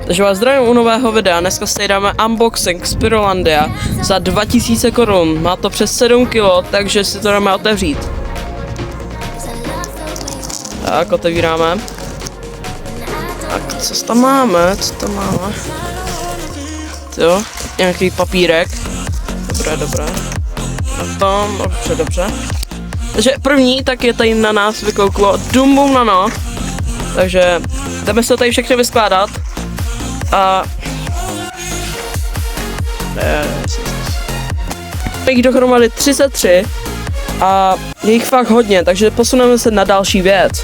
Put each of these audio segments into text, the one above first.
Takže vás zdravím u nového videa, dneska si dáme unboxing z Pyrolandia za 2000 korun, má to přes 7 kg, takže si to dáme otevřít. Tak, otevíráme. Tak, co tam máme, Jo, nějaký papírek. Dobré. Dobře. Takže první, tak je tady na nás vykouklo Dum Bum Nano. Takže jdeme se to tady všechny vyskládat. A jich dohromady 33 a je jich fakt hodně, takže posuneme se na další věc.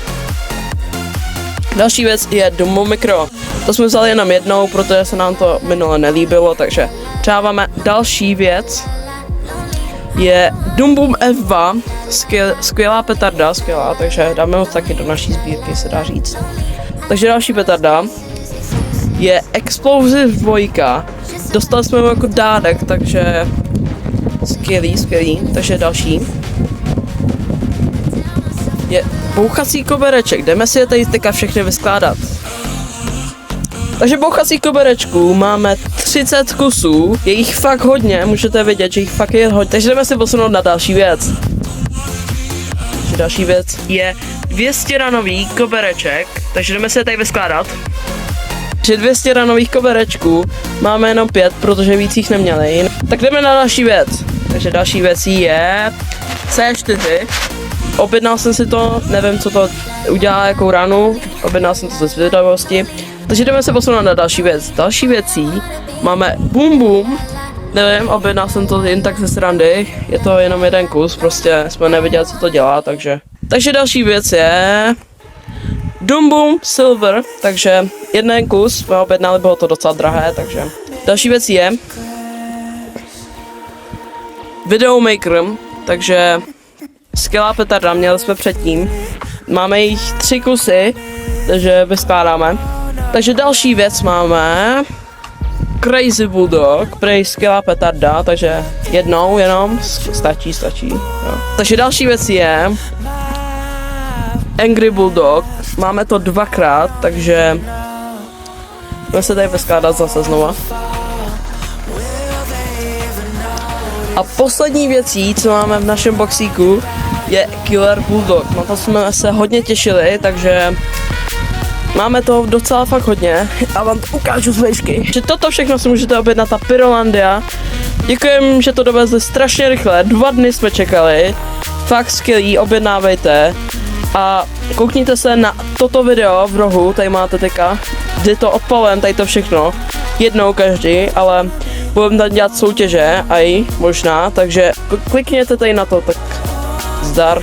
Další věc je Dum Bum Micro. To jsme vzali jenom jednou, protože se nám to minule nelíbilo, takže dáváme další věc. Je Dum Bum F2, skvělá petarda, takže dáme ho taky do naší sbírky, se dá říct. Takže další petarda je Explosive 2, dostali jsme ho jako dárek, takže skvělý, takže další je bouchací kobereček, jdeme si je tady teďka všechny vyskládat. Takže bouchací koberečků máme 30 kusů, je jich fakt hodně, můžete vidět, že jich fakt je hodně, takže jdeme si posunout na další věc. Takže další věc je 200 ranový kobereček, takže jdeme si je tady vyskládat. Takže 200 ranových koberečků máme jenom 5, protože víc jich neměli. Tak jdeme na další věc. Takže další věc je C4. Objednal jsem si to, nevím, co to udělá, jakou ránu. Objednal jsem to ze zvědavosti. Takže jdeme se posunout na další věc. Další věcí máme Bum Bum. Nevím, objednal jsem to jen tak ze srandy. Je to jenom jeden kus, prostě jsme nevěděli, co to dělá, takže. Takže další věc je Dum Bum Silver, takže jeden kus jsme objednali, bylo to docela drahé, takže. Další věc je Videomaker, takže skvělá petarda, měli jsme předtím. Máme jich 3 kusy, takže vyskládáme. Takže další věc máme Crazy Bulldog, prej skvělá petarda, takže jednou jenom, stačí. Jo. Takže další věc je Angry Bulldog, máme to 2krát, takže budeme se tady vyskládat zase znova. A poslední věcí, co máme v našem boxíku, je Killer Bulldog. Na to jsme se hodně těšili, takže máme to docela fakt hodně a vám to ukážu z výšky. Že toto všechno si můžete objednat na Pyrolandia. Děkujem, že to dovezli strašně rychle, 2 dny jsme čekali. Fakt skvělý, objednávejte. A koukněte se na toto video v rohu, tady máte teďka, kdy to odpalujeme, tady to všechno, jednou každý, ale budeme tam dělat soutěže, aj možná, takže klikněte tady na to, tak zdar.